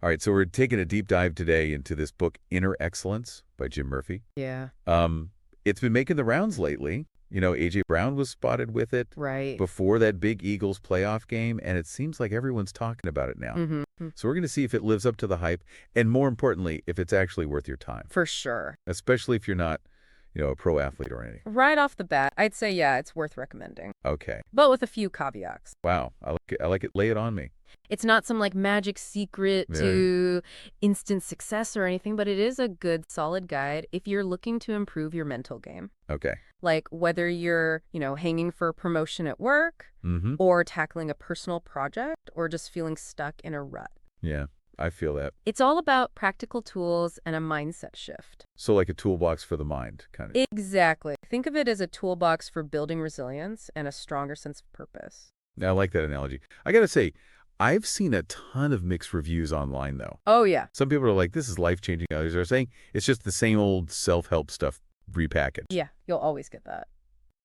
All right, so we're taking a deep dive today into this book, Inner Excellence by Jim Murphy. Yeah. It's been making the rounds lately. A.J. Brown was spotted with it Right. before that big Eagles playoff game, and it seems like everyone's talking about it now. Mm-hmm. So we're going to see if it lives up to the hype, and more importantly, if it's actually worth your time, For sure. especially if you're not, a pro athlete or anything. Right off the bat, I'd say, yeah, it's worth recommending. Okay. But with a few caveats. Wow. I like it. I like it. Lay it on me. It's not some like magic secret Yeah. to instant success or anything, but it is a good, solid guide if you're looking to improve your mental game. Okay. Like whether you're, hanging for a promotion at work Mm-hmm. or tackling a personal project or just feeling stuck in a rut. Yeah, I feel that. It's all about practical tools and a mindset shift. So like a toolbox for the mind, kind of. Exactly. Think of it as a toolbox for building resilience and a stronger sense of purpose. I like that analogy. I got to say, I've seen a ton of mixed reviews online, though. Oh, yeah. Some people are like, this is life-changing. Others are saying it's just the same old self-help stuff repackaged. Yeah, you'll always get that.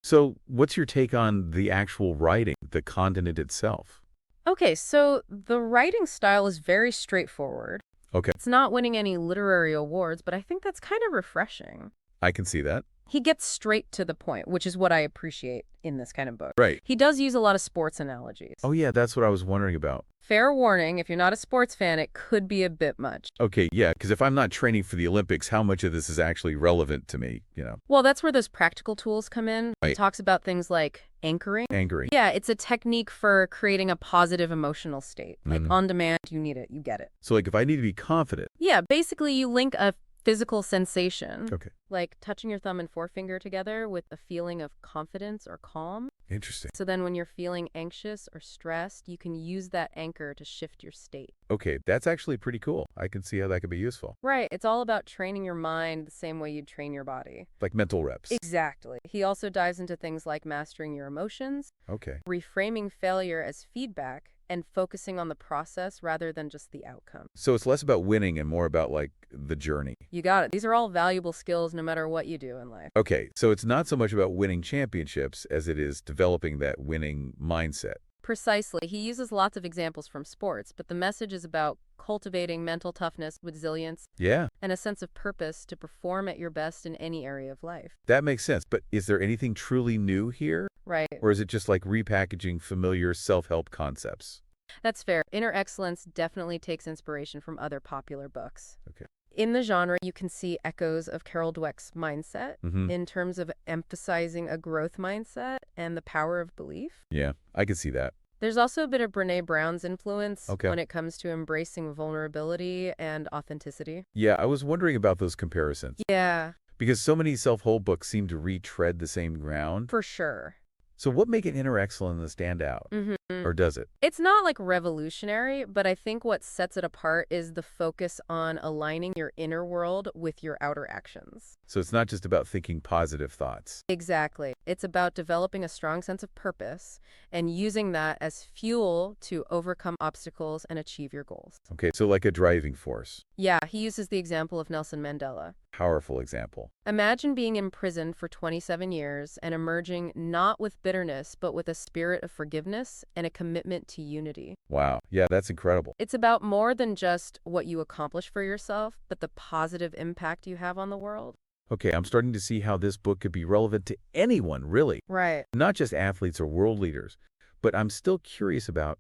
So what's your take on the actual writing, the content itself? Okay, so the writing style is very straightforward. Okay, It's not winning any literary awards, but I think that's kind of refreshing. I can see that. He gets straight to the point, which is what I appreciate in this kind of book. Right. He does use a lot of sports analogies. Oh, yeah, that's what I was wondering about. Fair warning, if you're not a sports fan, it could be a bit much. Okay, yeah, because if I'm not training for the Olympics, how much of this is actually relevant to me, Well, that's where those practical tools come in. He Right. talks about things like anchoring. Angry. Yeah, it's a technique for creating a positive emotional state. Like Mhm. on demand, you need it, you get it. So like if I need to be confident. Yeah, basically you link a physical sensation, Okay, like touching your thumb and forefinger together with a feeling of confidence or calm. interesting. So then when you're feeling anxious or stressed, you can use that anchor to shift your state. Okay, that's actually pretty cool. I can see how that could be useful. Right, it's all about training your mind the same way you'd train your body. Like mental reps. Exactly. He also dives into things like mastering your emotions, Okay. reframing failure as feedback, and focusing on the process rather than just the outcome. So it's less about winning and more about like the journey. You got it. These are all valuable skills no matter what you do in life. Okay, so it's not so much about winning championships as it is developing that winning mindset. Precisely. He uses lots of examples from sports, but the message is about cultivating mental toughness, resilience, Yeah, and a sense of purpose to perform at your best in any area of life. that makes sense. But is there anything truly new here? Right. Or is it just like repackaging familiar self-help concepts? That's fair. Inner Excellence definitely takes inspiration from other popular books. Okay. In the genre, you can see echoes of Carol Dweck's mindset Mm-hmm. in terms of emphasizing a growth mindset and the power of belief. Yeah, I can see that. There's also a bit of Brene Brown's influence Okay. when it comes to embracing vulnerability and authenticity. Yeah, I was wondering about those comparisons Yeah, because so many self-help books seem to retread the same ground. for sure. So what make an Inner Excellence stand out? hmm Or does it? It's not like revolutionary, but I think what sets it apart is the focus on aligning your inner world with your outer actions. So it's not just about thinking positive thoughts. Exactly. It's about developing a strong sense of purpose and using that as fuel to overcome obstacles and achieve your goals. Okay, so like a driving force. Yeah, he uses the example of Nelson Mandela. Powerful example. Imagine being imprisoned for 27 years and emerging not with bitterness, but with a spirit of forgiveness and a commitment to unity. Wow. Yeah, that's incredible. It's about more than just what you accomplish for yourself, but the positive impact you have on the world. Okay, I'm starting to see how this book could be relevant to anyone, really. Right. Not just athletes or world leaders. But I'm still curious about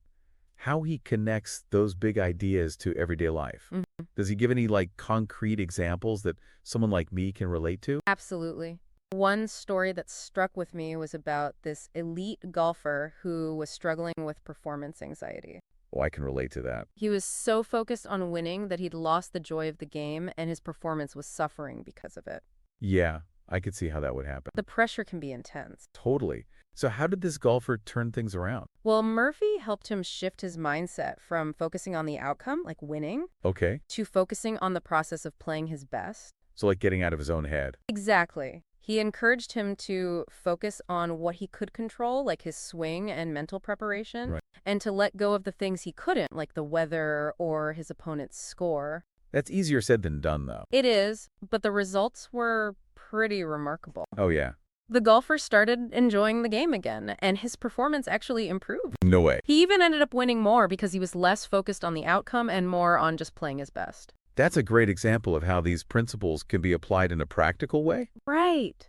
how he connects those big ideas to everyday life. Mhm. Does he give any like concrete examples that someone like me can relate to? Absolutely. One story that struck with me was about this elite golfer who was struggling with performance anxiety. Oh, I can relate to that. He was so focused on winning that he'd lost the joy of the game, and his performance was suffering because of it. Yeah, I could see how that would happen. The pressure can be intense. Totally. So how did this golfer turn things around? Well, Murphy helped him shift his mindset from focusing on the outcome, like winning, Okay, to focusing on the process of playing his best. so like getting out of his own head. Exactly. He encouraged him to focus on what he could control, like his swing and mental preparation, Right. and to let go of the things he couldn't, like the weather or his opponent's score. That's easier said than done, though. It is, but the results were pretty remarkable. Oh, yeah. The golfer started enjoying the game again, and his performance actually improved. No way. He even ended up winning more because he was less focused on the outcome and more on just playing his best. That's a great example of how these principles can be applied in a practical way. Right.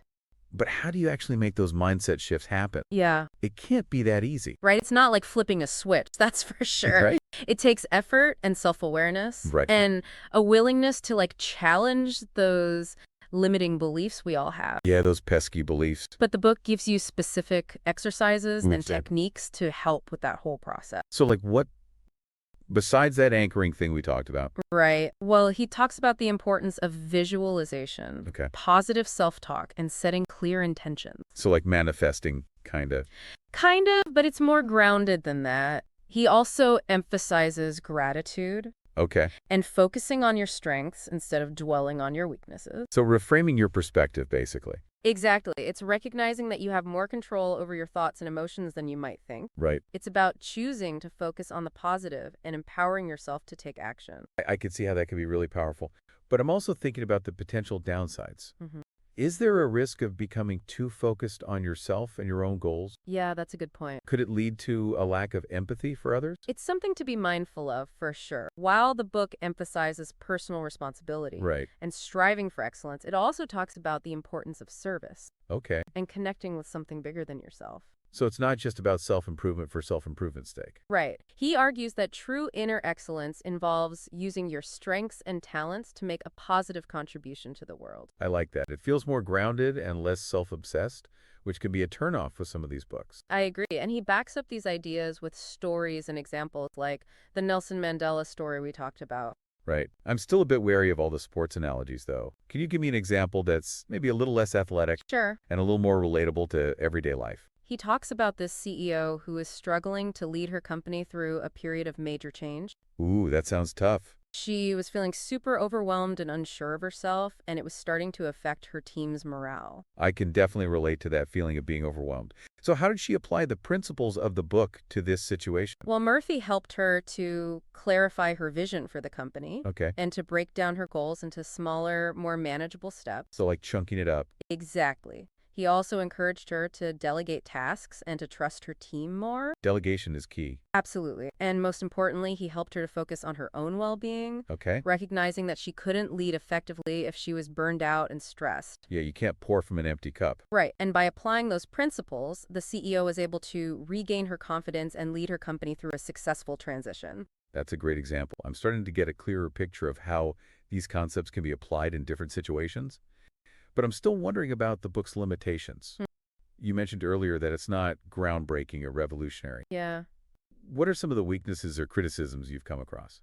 But how do you actually make those mindset shifts happen? Yeah. It can't be that easy. Right? It's not like flipping a switch, that's for sure. Right? It takes effort and self-awareness Right. and a willingness to challenge those limiting beliefs we all have. Yeah, those pesky beliefs. But the book gives you specific exercises and Exactly. techniques to help with that whole process. So what, besides that anchoring thing we talked about? Right. Well, he talks about the importance of visualization, Okay. positive self-talk, and setting clear intentions. So manifesting, kind of. Kind of, but it's more grounded than that. He also emphasizes gratitude Okay. and focusing on your strengths instead of dwelling on your weaknesses. So reframing your perspective, basically. Exactly. It's recognizing that you have more control over your thoughts and emotions than you might think. Right. It's about choosing to focus on the positive and empowering yourself to take action. I could see how that could be really powerful. But I'm also thinking about the potential downsides. Mhm. Is there a risk of becoming too focused on yourself and your own goals? Yeah, that's a good point. Could it lead to a lack of empathy for others? It's something to be mindful of, for sure. While the book emphasizes personal responsibility Right. and striving for excellence, it also talks about the importance of service Okay. and connecting with something bigger than yourself. So it's not just about self-improvement for self-improvement's sake. Right. He argues that true inner excellence involves using your strengths and talents to make a positive contribution to the world. I like that. It feels more grounded and less self-obsessed, which can be a turnoff with some of these books. I agree. And he backs up these ideas with stories and examples like the Nelson Mandela story we talked about. Right. I'm still a bit wary of all the sports analogies, though. Can you give me an example that's maybe a little less athletic Sure. and a little more relatable to everyday life? He talks about this CEO who is struggling to lead her company through a period of major change. Ooh, that sounds tough. She was feeling super overwhelmed and unsure of herself, and it was starting to affect her team's morale. I can definitely relate to that feeling of being overwhelmed. So how did she apply the principles of the book to this situation? Well, Murphy helped her to clarify her vision for the company Okay. and to break down her goals into smaller, more manageable steps. So chunking it up. Exactly. He also encouraged her to delegate tasks and to trust her team more. Delegation is key. Absolutely. And most importantly, he helped her to focus on her own well-being, Okay. recognizing that she couldn't lead effectively if she was burned out and stressed. Yeah, you can't pour from an empty cup. Right. And by applying those principles, the CEO was able to regain her confidence and lead her company through a successful transition. That's a great example. I'm starting to get a clearer picture of how these concepts can be applied in different situations. But I'm still wondering about the book's limitations. You mentioned earlier that it's not groundbreaking or revolutionary. Yeah. What are some of the weaknesses or criticisms you've come across?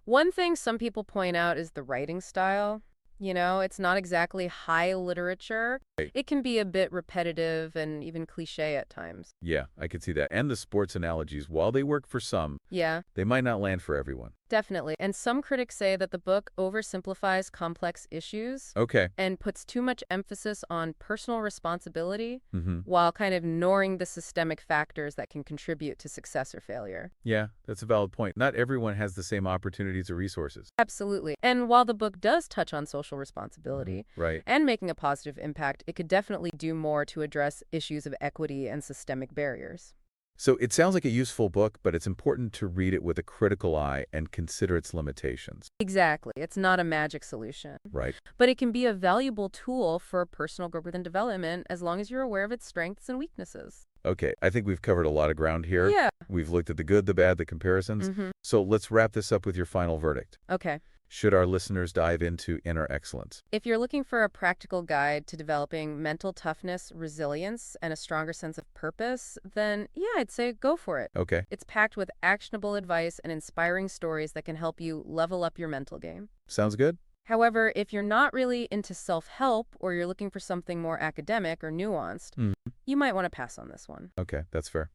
One thing some people point out is the writing style. It's not exactly high literature. Right. It can be a bit repetitive and even cliche at times. Yeah, I could see that. And the sports analogies, while they work for some, Yeah, they might not land for everyone. definitely. And some critics say that the book oversimplifies complex issues Okay. and puts too much emphasis on personal responsibility Mm-hmm. while kind of ignoring the systemic factors that can contribute to success or failure. Yeah, that's a valid point. Not everyone has the same opportunities or resources. Absolutely. And while the book does touch on social responsibility Right. and making a positive impact, it could definitely do more to address issues of equity and systemic barriers. So it sounds like a useful book, but it's important to read it with a critical eye and consider its limitations. Exactly. It's not a magic solution, Right. but it can be a valuable tool for personal growth and development as long as you're aware of its strengths and weaknesses. Okay, I think we've covered a lot of ground here. Yeah. We've looked at the good, the bad, the comparisons. Mm-hmm. So let's wrap this up with your final verdict. Okay. Should our listeners dive into inner excellence? If you're looking for a practical guide to developing mental toughness, resilience, and a stronger sense of purpose, then yeah, I'd say go for it. Okay, It's packed with actionable advice and inspiring stories that can help you level up your mental game. sounds good? However, if you're not really into self-help or you're looking for something more academic or nuanced, Mhm. you might want to pass on this one. Okay, that's fair.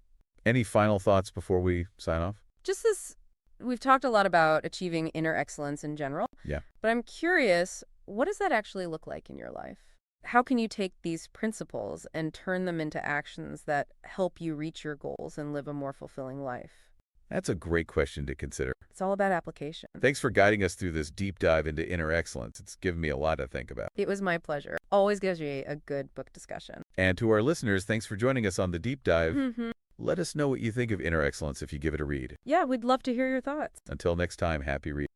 Any final thoughts before we sign off? Just as we've talked a lot about achieving inner excellence in general, Yeah. but I'm curious, what does that actually look like in your life? How can you take these principles and turn them into actions that help you reach your goals and live a more fulfilling life? That's a great question to consider. It's all about application. Thanks for guiding us through this deep dive into inner excellence. It's given me a lot to think about. It was my pleasure. Always gives me a good book discussion. And to our listeners, thanks for joining us on the deep dive. Mm-hmm. Let us know what you think of Inner Excellence if you give it a read. Yeah, we'd love to hear your thoughts. Until next time, happy reading.